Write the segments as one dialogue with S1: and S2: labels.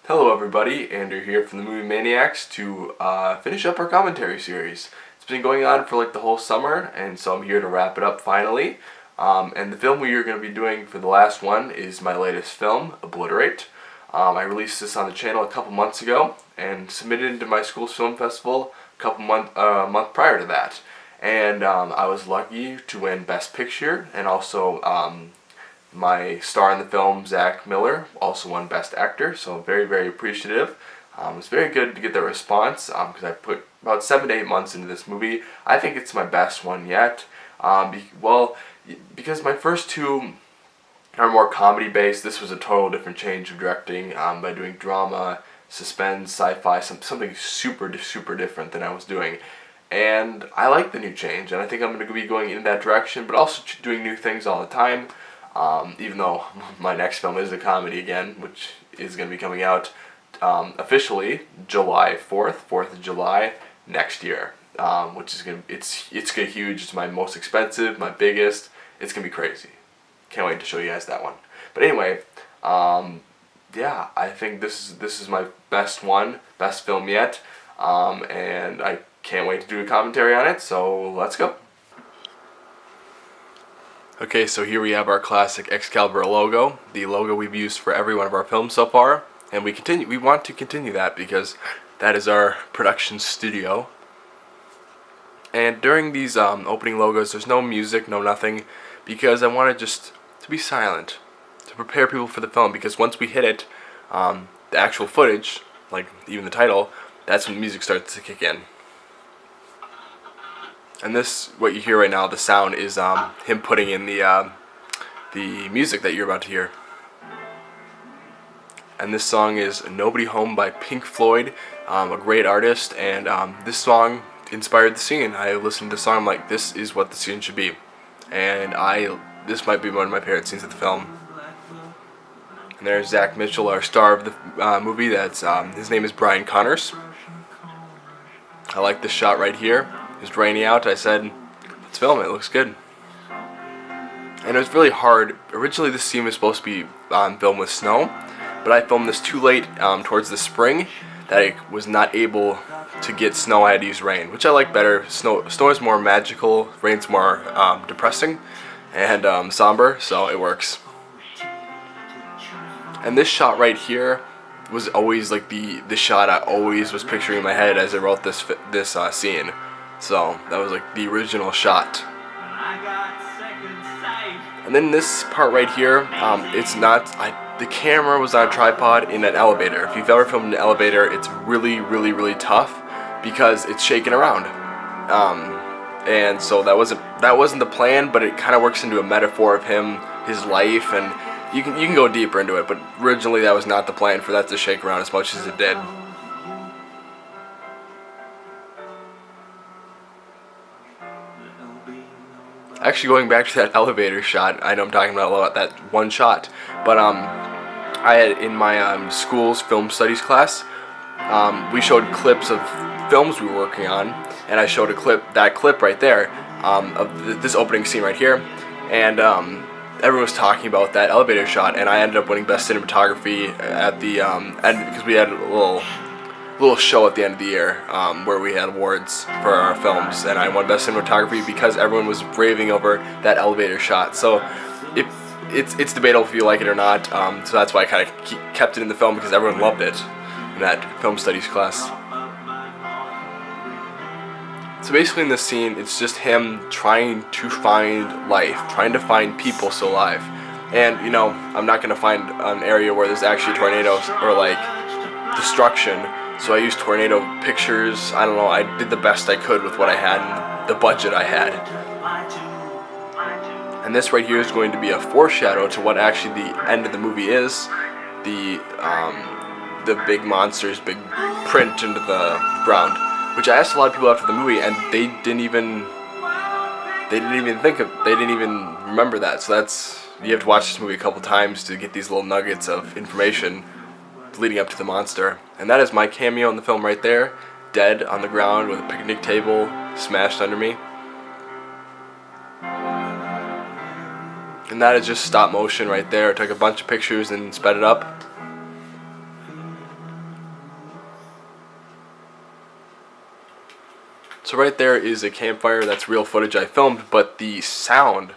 S1: Hello everybody, Andrew here from the movie Maniacs to finish up our commentary series. It's been going on for like the whole summer, and so I'm here to wrap it up finally. And the film we are going to be doing for the last one is my latest film, Obliterate. I released this on the channel a couple months ago and submitted it to my school's film festival a month prior to that. And I was lucky to win Best Picture, and also my star in the film, Zach Miller, also won Best Actor, so very, very appreciative. It's very good to get the response because I put about 7 to 8 months into this movie. I think it's my best one yet. Because my first two are more comedy-based, this was a total different change of directing by doing drama, suspense, sci-fi, something super different than I was doing. And I like the new change, and I think I'm going to be going in that direction, but also doing new things all the time. Even though my next film is a comedy again, which is going to be coming out officially July 4th of July next year, which is going to, it's going to be huge. It's my most expensive, my biggest. It's going to be crazy. Can't wait to show you guys that one. But anyway, yeah, I think this is my best film yet, and I can't wait to do a commentary on it, so let's go. Okay, so here we have our classic Excalibur logo, the logo we've used for every one of our films so far, and we want to continue that because that is our production studio. And during these opening logos, there's no music, no nothing, because I wanted just to be silent, to prepare people for the film, because once we hit it, the actual footage, like even the title, that's when the music starts to kick in. And this, what you hear right now, the sound is him putting in the music that you're about to hear. And this song is Nobody Home by Pink Floyd, a great artist, and this song inspired the scene. I listened to the song, I'm like, this is what the scene should be. And this might be one of my favorite scenes of the film. And there's Zach Mitchell, our star of the movie. That's his name is Brian Connors. I like this shot right here. It was rainy out. I said, let's film it. It looks good. And it was really hard. Originally, this scene was supposed to be filmed with snow, but I filmed this too late towards the spring that I was not able to get snow. I had to use rain, which I like better. Snow is more magical. Rain's more depressing and somber, so it works. And this shot right here was always like the shot I always was picturing in my head as I wrote this scene. So that was like the original shot. And then this part right here, the camera was on a tripod in an elevator. If you've ever filmed in an elevator, it's really tough because it's shaking around. And so that wasn't the plan, but it kind of works into a metaphor of his life, and you can go deeper into it. But originally that was not the plan, for that to shake around as much as it did. Actually, going back to that elevator shot, I know I'm talking about a lot that one shot, but I had in my school's film studies class, we showed clips of films we were working on, and I showed that clip right there of this opening scene right here, and everyone was talking about that elevator shot, and I ended up winning Best Cinematography at the end because we had a little show at the end of the year where we had awards for our films, and I won Best Cinematography because everyone was raving over that elevator shot. So it's debatable if you like it or not, so that's why I kind of kept it in the film, because everyone loved it in that film studies class. So basically in this scene, it's just him trying to find life, trying to find people still alive. And you know, I'm not going to find an area where there's actually tornadoes or like destruction, so I used tornado pictures. I don't know, I did the best I could with what I had and the budget I had. And this right here is going to be a foreshadow to what actually the end of the movie is. The big monsters, big print into the ground, which I asked a lot of people after the movie, and they didn't even remember that. So you have to watch this movie a couple times to get these little nuggets of information leading up to the monster. And that is my cameo in the film right there, dead on the ground with a picnic table smashed under me. And that is just stop motion right there. I took a bunch of pictures and sped it up. So right there is a campfire. That's real footage I filmed, but the sound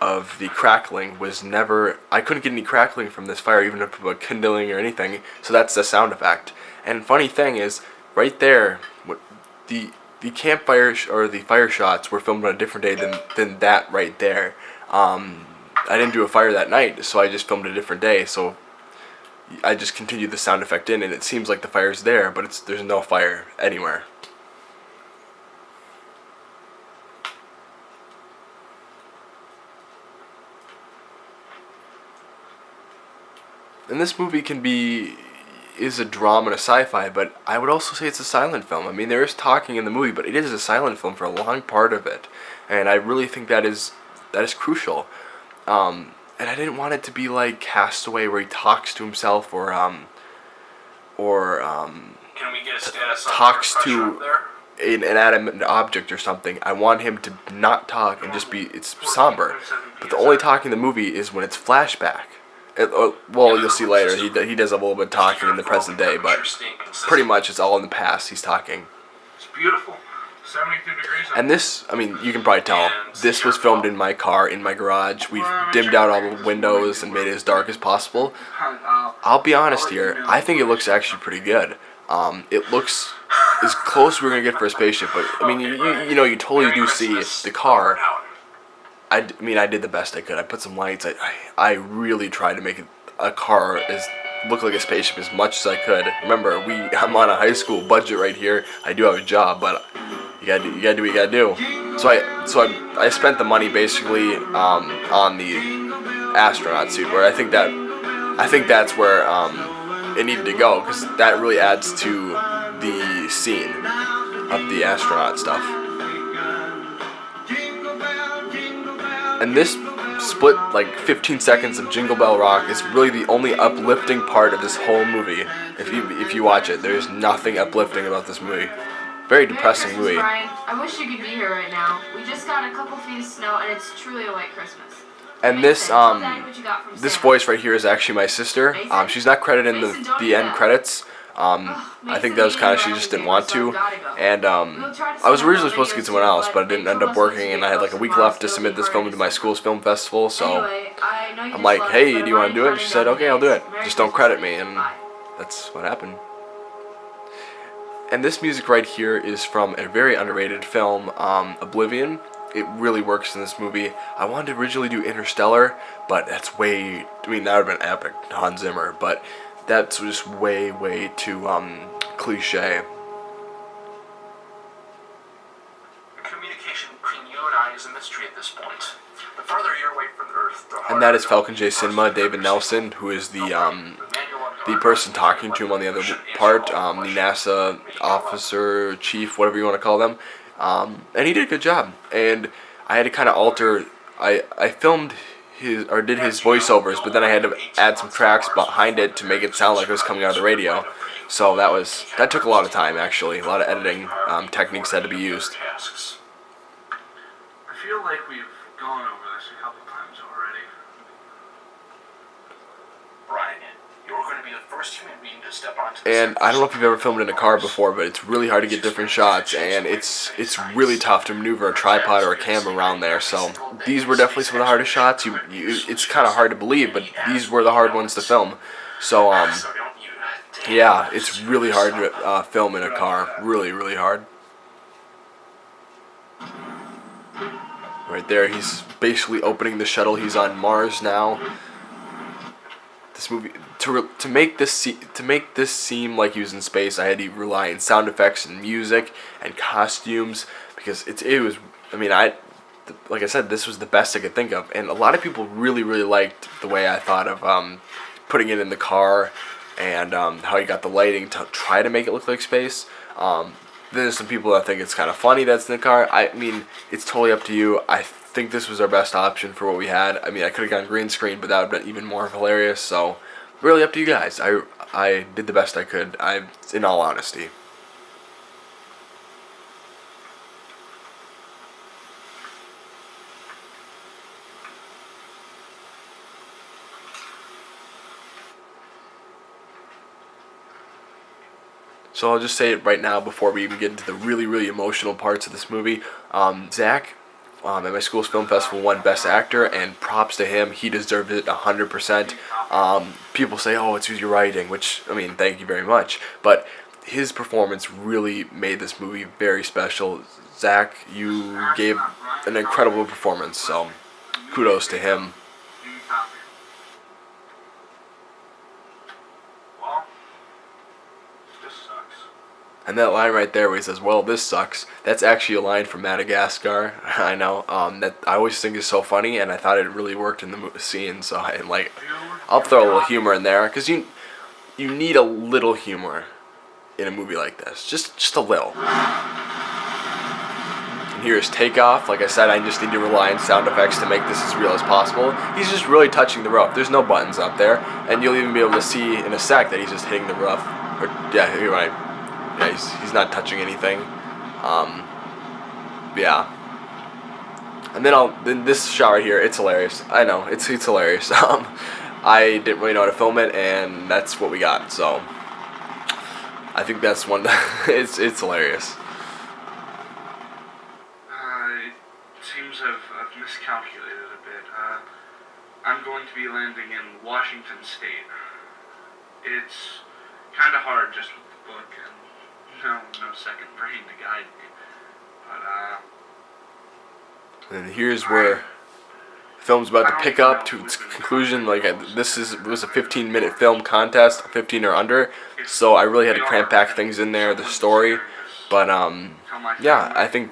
S1: of the crackling was never, I couldn't get any crackling from this fire, even if it was kindling or anything, so that's the sound effect. And funny thing is, right there, the campfire or the fire shots were filmed on a different day than that right there. I didn't do a fire that night, so I just filmed a different day, so I just continued the sound effect in, and it seems like the fire's there, but there's no fire anywhere. And this movie is a drama and a sci-fi, but I would also say it's a silent film. I mean, there is talking in the movie, but it is a silent film for a long part of it, and I really think that is crucial. And I didn't want it to be like Castaway, where he talks to himself, or
S2: Can we get a status on
S1: talks
S2: pressure
S1: to
S2: up there?
S1: an inanimate object or something. I want him to not talk and just be, it's somber. But the only talk in the movie is when it's flashback. Well, you'll see later, he does a little bit of talking in the present day, but pretty much it's all in the past he's talking.
S2: It's beautiful. 72 degrees.
S1: And this, I mean, you can probably tell, this was filmed in my car, in my garage. We've dimmed out all the windows and made it as dark as possible. I'll be honest here, I think it looks actually pretty good. It looks as close as we're going to get for a spaceship, but, I mean, you know, you totally do see the car. I mean, I did the best I could. I put some lights. I really tried to make a car look like a spaceship as much as I could. Remember, I'm on a high school budget right here. I do have a job, but you gotta do what you gotta do. So I spent the money basically on the astronaut suit, where I think that's where it needed to go, because that really adds to the scene of the astronaut stuff. And this split, like 15 seconds of Jingle Bell Rock, is really the only uplifting part of this whole movie. If you watch it, there's nothing uplifting about this movie. Very depressing movie.
S3: Brian. I wish you could be here right now. We just got a couple feet of snow, and it's truly a white Christmas.
S1: And this voice right here is actually my sister. She's not credited in the end credits. I think that was kind of, she just didn't want to. And I was originally supposed to get someone else, but it didn't end up working, and I had like a week left to submit this film to my school's film festival, so I'm like, hey, do you want to do it? And she said, okay, I'll do it. Just don't credit me, and that's what happened. And this music right here is from a very underrated film, Oblivion. It really works in this movie. I wanted to originally do Interstellar, but that's way, I mean, that would have been epic, Hans Zimmer, but that's just way too cliche.
S2: Communication between you and I is a mystery at this point. The farther you're away from the Earth, the harder.
S1: And that is Falcon J Cinema, David Nelson, who is the person talking to him on the other part, the NASA officer, chief, whatever you want to call them. And he did a good job. And I had to kind of alter, I filmed did his voiceovers, but then I had to add some tracks behind it to make it sound like it was coming out of the radio. So that took a lot of time, actually. A lot of editing techniques had to be used.
S2: I feel like we've gone over this a couple times already. Brian, you're going to be the first human being to step onto this.
S1: And I don't know if you've ever filmed in a car before, but it's really hard to get different shots, and it's really tough to maneuver a tripod or a camera around there. So these were definitely some of the hardest shots. It's kind of hard to believe, but these were the hard ones to film. So yeah, it's really hard to film in a car. Really hard. Right there, he's basically opening the shuttle. He's on Mars now. This movie, to make this seem like he was in space, I had to rely on sound effects and music and costumes, because it was. I mean, like I said, this was the best I could think of, and a lot of people really liked the way I thought of putting it in the car, and how you got the lighting to try to make it look like space. Then there's some people that think it's kind of funny that's in the car. I mean, it's totally up to you. I think this was our best option for what we had. I mean, I could have gone green screen, but that would have been even more hilarious. So, really up to you guys. I did the best I could. In all honesty. So I'll just say it right now before we even get into the really, really emotional parts of this movie. Zach, at my school's film festival, won Best Actor, and props to him. He deserved it 100%. People say, oh, it's your writing, which, I mean, thank you very much. But his performance really made this movie very special. Zach, you gave an incredible performance, so kudos to him.
S2: Well, this sucks.
S1: And that line right there where he says, well, this sucks, that's actually a line from Madagascar. I know. That I always think is so funny, and I thought it really worked in the scene, so I'll throw a little humor in there, because you need a little humor in a movie like this. Just a little. And here's Takeoff. Like I said, I just need to rely on sound effects to make this as real as possible. He's just really touching the rope. There's no buttons up there, and you'll even be able to see in a sec that he's just hitting the rough. Or, yeah, you're right. Yeah, he's not touching anything. Yeah. And then this shot right here, it's hilarious. I know, it's hilarious. I didn't really know how to film it, and that's what we got. So I think that's one. It's hilarious.
S4: It seems I've miscalculated a bit. I'm going to be landing in Washington State. It's kind of hard just with the book and no second brain to guide me. But
S1: And here's where the film's about to pick up to its conclusion. Like this was a 15-minute film contest, 15 or under. So I really had to cramp back things in there, the story. But yeah, I think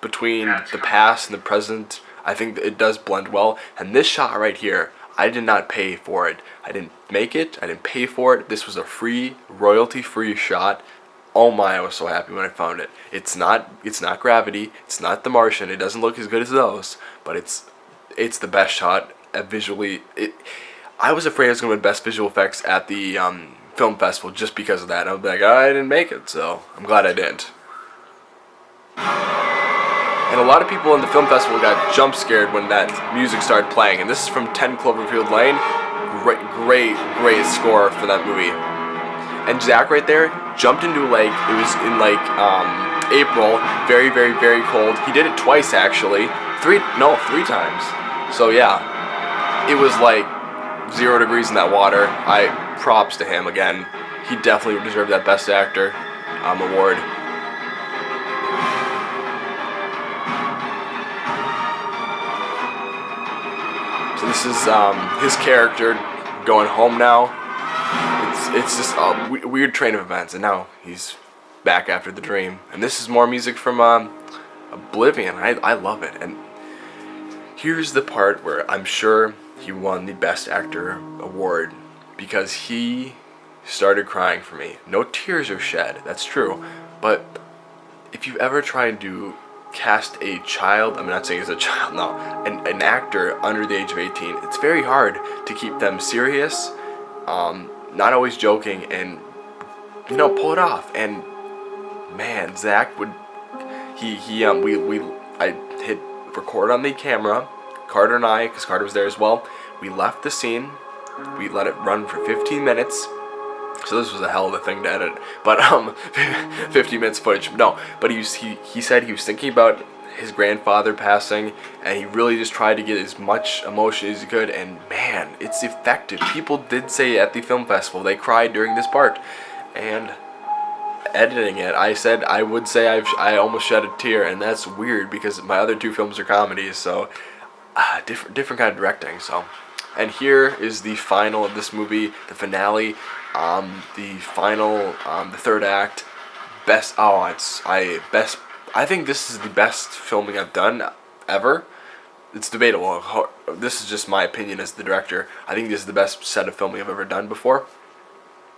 S1: between the past and the present, I think it does blend well. And this shot right here, I did not pay for it. I didn't make it. I didn't pay for it. This was a free, royalty-free shot. Oh my, I was so happy when I found it. It's not Gravity. It's not The Martian. It doesn't look as good as those, but it's the best shot visually. I was afraid I was going to win Best Visual Effects at the film festival just because of that. I was like, oh, I didn't make it, so I'm glad I didn't. And a lot of people in the film festival got jump scared when that music started playing. And this is from 10 Cloverfield Lane. Great score for that movie. And Zach right there jumped into a lake. It was in April. Very, very, very cold. He did it twice actually. Three times. So yeah, it was like 0 degrees in that water. Props to him again. He definitely deserved that Best Actor award. So this is his character going home now. It's just a weird train of events, and now he's back after the dream. And this is more music from Oblivion. I love it. And here's the part where I'm sure he won the Best Actor award because he started crying for me. No tears are shed, that's true. But if you ever tried to cast a child, I'm not saying he's a child, no, an actor under the age of 18, it's very hard to keep them serious, not always joking, and pull it off. And man, Zach would I hit record on the camera, Carter and I, because Carter was there as well. We left the scene, we let it run for 15 minutes. So this was a hell of a thing to edit, but 15 minutes footage. No, but he said he was thinking about his grandfather passing, and he really just tried to get as much emotion as he could. And man, it's effective. People did say at the film festival they cried during this part, and editing it, I would say I almost shed a tear, and that's weird because my other two films are comedies, so different kind of directing. So, and here is the final of this movie, the finale. The final, the third act, I think this is the best filming I've done ever. It's debatable. This is just my opinion as the director. I think this is the best set of filming I've ever done before.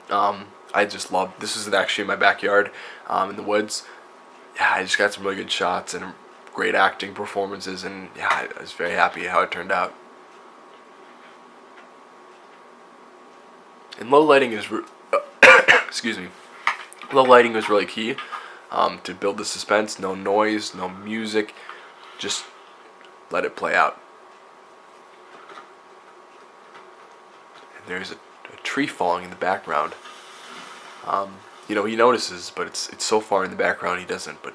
S1: I just love, this is actually in my backyard, in the woods. Yeah, I just got some really good shots and great acting performances, and yeah, I was very happy how it turned out. And low lighting is, excuse me, low lighting was really key to build the suspense. No noise, no music, just let it play out. And there's a tree falling in the background. You know, he notices, but it's so far in the background he doesn't. But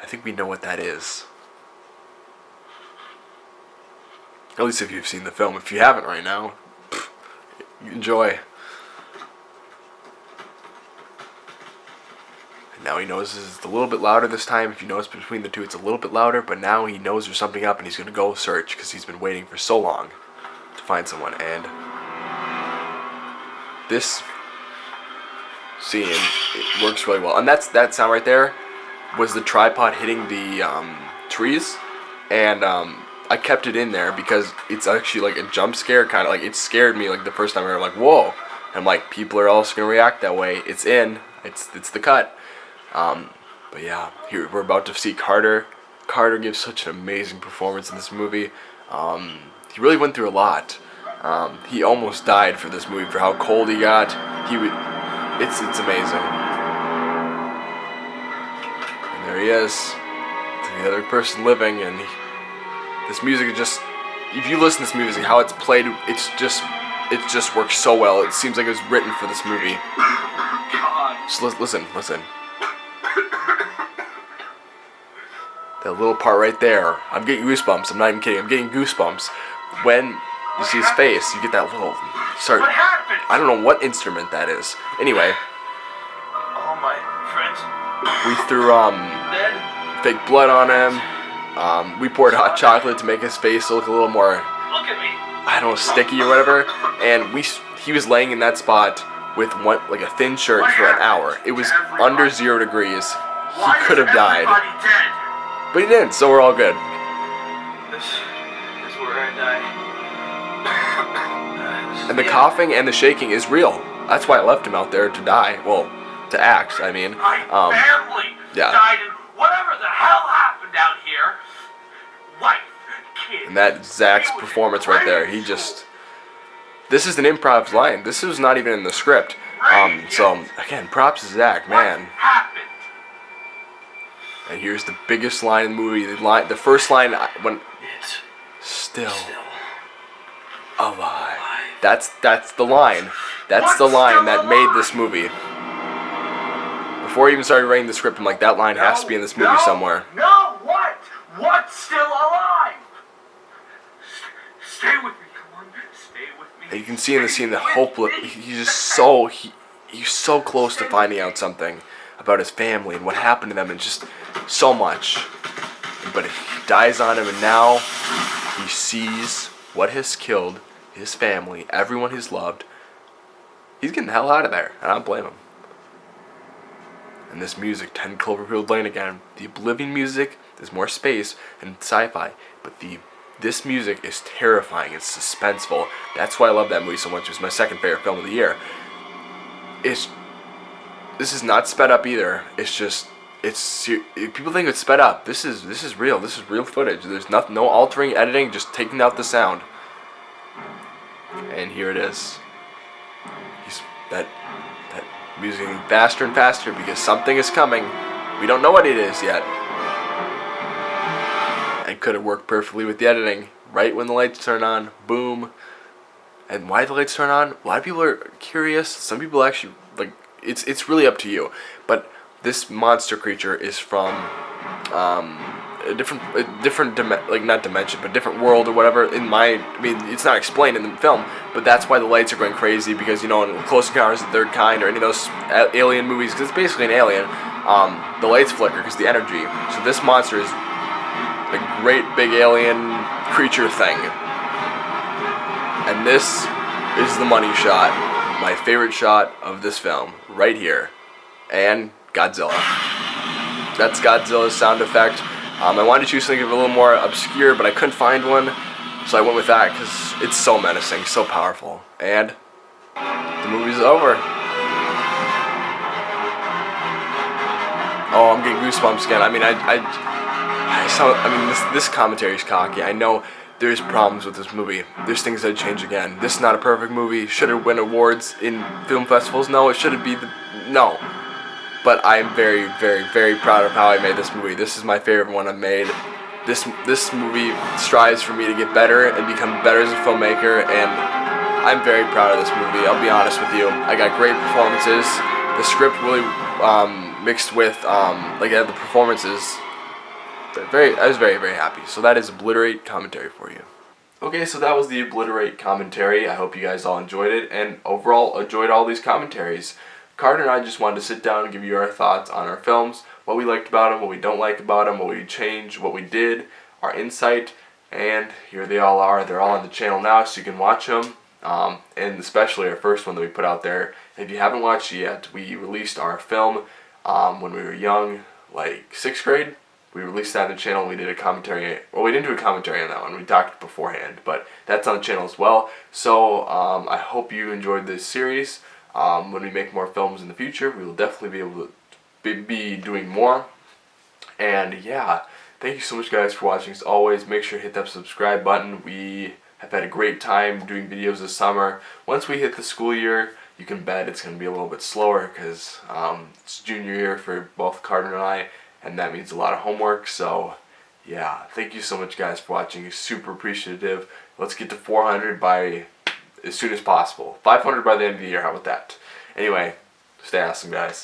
S1: I think we know what that is. At least if you've seen the film. If you haven't right now, enjoy. And now he knows it's a little bit louder this time. If you notice between the two, it's a little bit louder. But now he knows there's something up, and he's going to go search because he's been waiting for so long to find someone. And this scene, it works really well. And that sound right there was the tripod hitting the trees. And I kept it in there because it's actually like a jump scare, kind of like it scared me like the first time I heard it, like, whoa. And I'm like, people are also going to react that way. It's in. It's the cut. But yeah, here we're about to see Carter. Carter gives such an amazing performance in this movie. He really went through a lot. He almost died for this movie for how cold he got. It's amazing. And there he is, the other person living, and this music is just, if you listen to this music, how it's played, it just works so well. It seems like it was written for this movie. Just listen. That little part right there, I'm getting goosebumps. I'm not even kidding. I'm getting goosebumps. When you see his face, you get that little I don't know what instrument that is. Anyway,
S2: All my friends.
S1: we threw fake blood on him. We poured hot chocolate to make his face look a little more,
S2: Look at me.
S1: I don't know, sticky or whatever. And he was laying in that spot with like a thin shirt for an hour. It was under 0 degrees. He could have died,
S2: Dead?
S1: but he didn't. So we're all good.
S2: This is where I die.
S1: And the coughing and the shaking is real. That's why I left him out there to die. Well, to act, I mean.
S2: My family
S1: yeah.
S2: died in whatever the hell happened out here. Wife, kids.
S1: And that Zach's performance right there, this is an improv line. This was not even in the script. So again, props to Zach, man.
S2: What happened?
S1: And here's the biggest line in the movie. The first line when
S2: It's
S1: still alive. That's the line. That's the line that made this movie. Before I even started writing the script, I'm like, that line has to be in this movie somewhere.
S2: No, what? What's still alive? Stay with me, come on. Stay with me.
S1: And you can see in the scene the hopeless. He's so close to finding out something about his family and what happened to them, and just so much. But he dies on him, and now he sees what has killed his family, everyone he's loved. He's getting the hell out of there, and I don't blame him. And this music, 10 Cloverfield Lane again, the Oblivion music, there's more space and sci-fi, but this music is terrifying, it's suspenseful. That's why I love that movie so much. It was my second favorite film of the year. This is not sped up either. People think it's sped up. This is real. This is real footage. There's no altering, editing, just taking out the sound. And here it is. That music getting faster and faster because something is coming. We don't know what it is yet. And could have worked perfectly with the editing. Right when the lights turn on, boom. And why the lights turn on? A lot of people are curious. Some people actually it's really up to you. But this monster creature is from a different not dimension, but different world or whatever. It's not explained in the film, but that's why the lights are going crazy, because in Close Encounters of the Third Kind or any of those alien movies, because it's basically an alien, the lights flicker because the energy. So this monster is a great big alien creature thing, and this is the money shot, my favorite shot of this film, right here, and Godzilla. That's Godzilla's sound effect. I wanted to choose something a little more obscure, but I couldn't find one, so I went with that because it's so menacing, so powerful. And the movie's over. Oh, I'm getting goosebumps again. This commentary is cocky. I know there's problems with this movie. There's things that change again. This is not a perfect movie. Should it win awards in film festivals? No, it shouldn't be. No. But I'm very, very, very proud of how I made this movie. This is my favorite one I've made. This movie strives for me to get better and become better as a filmmaker, and I'm very proud of this movie. I'll be honest with you. I got great performances. the script really mixed with like the performances. I was very, very happy. So that is Obliterate Commentary for you. Okay, so that was the Obliterate Commentary. I hope you guys all enjoyed it, and overall enjoyed all these commentaries. Carter and I just wanted to sit down and give you our thoughts on our films, what we liked about them, what we don't like about them, what we changed, what we did, our insight, and here they all are. They're all on the channel now, so you can watch them, and especially our first one that we put out there. If you haven't watched it yet, we released our film when we were young, like 6th grade. We released that on the channel and we did a commentary. Well, we didn't do a commentary on that one. We talked beforehand, but that's on the channel as well. So I hope you enjoyed this series. When we make more films in the future, we will definitely be able to be doing more. And yeah, thank you so much guys for watching. As always, make sure to hit that subscribe button. We have had a great time doing videos this summer. Once we hit the school year, you can bet it's going to be a little bit slower because it's junior year for both Carter and I. And that means a lot of homework, so yeah, thank you so much guys for watching. Super appreciative. Let's get to 400 by as soon as possible. 500 by the end of the year, how about that? Anyway, stay awesome guys.